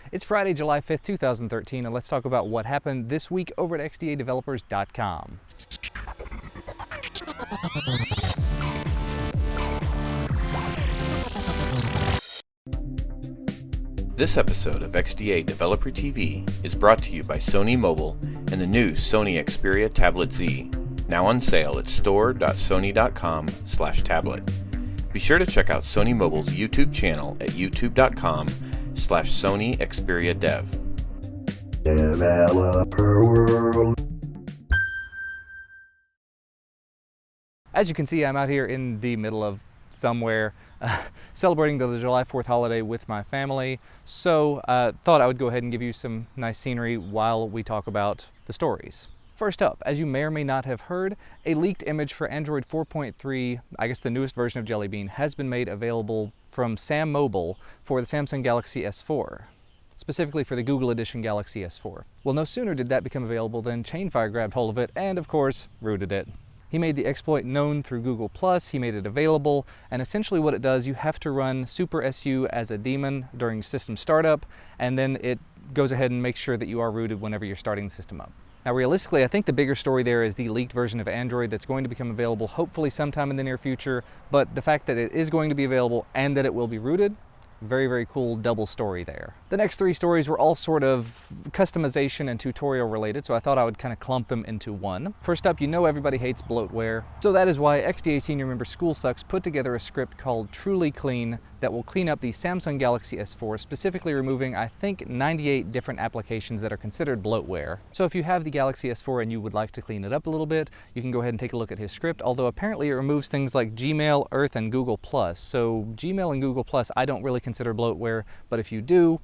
It's Friday, July 5th, 2013, and let's talk about what happened this week over at XDADevelopers.com. This episode of XDA Developer TV is brought to you by Sony Mobile and the new Sony Xperia Tablet Z, now on sale at store.sony.com/tablet. Be sure to check out Sony Mobile's YouTube channel at youtube.com/Sony Xperia Dev. Developer World. As you can see, I'm out here in the middle of somewhere celebrating the July 4th holiday with my family, so thought I would go ahead and give you some nice scenery while we talk about the stories. First up, as you may or may not have heard, a leaked image for Android 4.3, I guess the newest version of Jelly Bean, has been made available from Sam Mobile for the Samsung Galaxy S4, specifically for the Google Edition Galaxy S4. Well, no sooner did that become available than Chainfire grabbed hold of it and, of course, rooted it. He made the exploit known through Google+, he made it available, and essentially what it does, you have to run Super SU as a daemon during system startup, and then it goes ahead and makes sure that you are rooted whenever you're starting the system up. Now realistically, I think the bigger story there is the leaked version of Android that's going to become available hopefully sometime in the near future, but the fact that it is going to be available and that it will be rooted, very, very cool double story there. The next three stories were all sort of customization and tutorial related, so I thought I would kind of clump them into one. First up, you know everybody hates bloatware, so that is why XDA senior member SchoolSucks put together a script called Truly Clean that will clean up the Samsung Galaxy S4, specifically removing, I think, 98 different applications that are considered bloatware. So if you have the Galaxy S4 and you would like to clean it up a little bit, you can go ahead and take a look at his script, although apparently it removes things like Gmail, Earth, and Google+. So Gmail and Google+, I don't really consider bloatware, but if you do,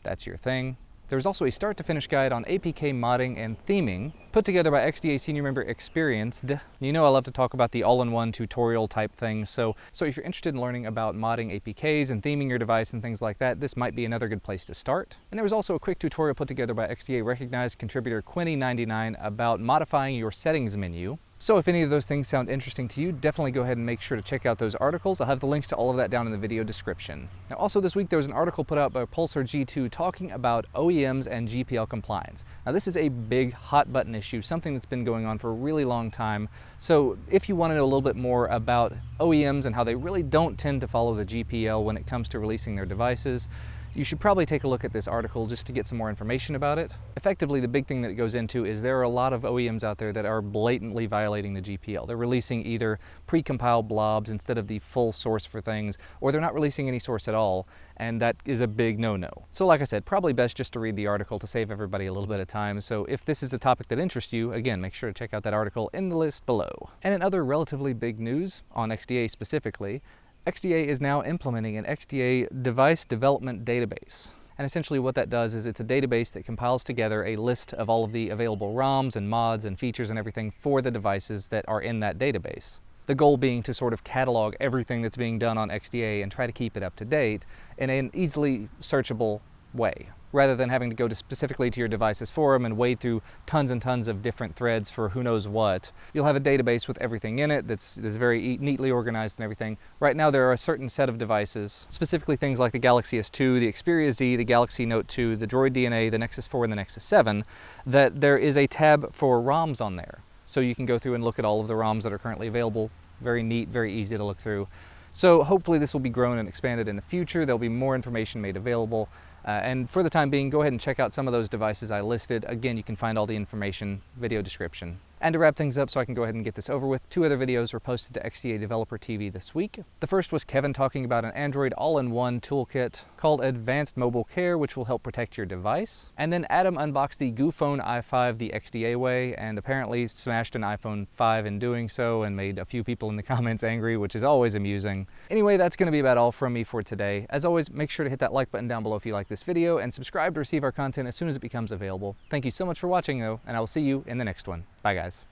that's your thing. There's also a start-to-finish guide on APK modding and theming, put together by XDA senior member Experienced. You know I love to talk about the all-in-one tutorial type thing, so if you're interested in learning about modding APKs and theming your device and things like that, this might be another good place to start. And there was also a quick tutorial put together by XDA recognized contributor Quinny99 about modifying your settings menu. So if any of those things sound interesting to you, definitely go ahead and make sure to check out those articles. I'll have the links to all of that down in the video description. Now also this week there was an article put out by Pulsar G2 talking about OEMs and GPL compliance. Now this is a big hot button issue, something that's been going on for a really long time. So if you want to know a little bit more about OEMs and how they really don't tend to follow the GPL when it comes to releasing their devices, you should probably take a look at this article just to get some more information about it. Effectively, the big thing that it goes into is there are a lot of OEMs out there that are blatantly violating the GPL. They're releasing either pre-compiled blobs instead of the full source for things, or they're not releasing any source at all, and that is a big no-no. So like I said, probably best just to read the article to save everybody a little bit of time. So if this is a topic that interests you, again, make sure to check out that article in the list below. And in other relatively big news, on XDA specifically, XDA is now implementing an XDA Device Development Database. And essentially what that does is it's a database that compiles together a list of all of the available ROMs and mods and features and everything for the devices that are in that database. The goal being to sort of catalog everything that's being done on XDA and try to keep it up to date in an easily searchable way, rather than having to go specifically to your device's forum and wade through tons and tons of different threads for who knows what. You'll have a database with everything in it that's very neatly organized and everything. Right now there are a certain set of devices, specifically things like the Galaxy S2, the Xperia Z, the Galaxy Note 2, the Droid DNA, the Nexus 4, and the Nexus 7, that there is a tab for ROMs on there. So you can go through and look at all of the ROMs that are currently available. Very neat, very easy to look through. So hopefully this will be grown and expanded in the future. There'll be more information made available. And for the time being, go ahead and check out some of those devices I listed. Again, you can find all the information, video description. And to wrap things up so I can go ahead and get this over with, two other videos were posted to XDA Developer TV this week. The first was Kevin talking about an Android all-in-one toolkit called Advanced Mobile Care, which will help protect your device. And then Adam unboxed the GooPhone i5 the XDA way, and apparently smashed an iPhone 5 in doing so and made a few people in the comments angry, which is always amusing. Anyway, that's going to be about all from me for today. As always, make sure to hit that like button down below if you like this video, and subscribe to receive our content as soon as it becomes available. Thank you so much for watching though, and I will see you in the next one. Bye guys.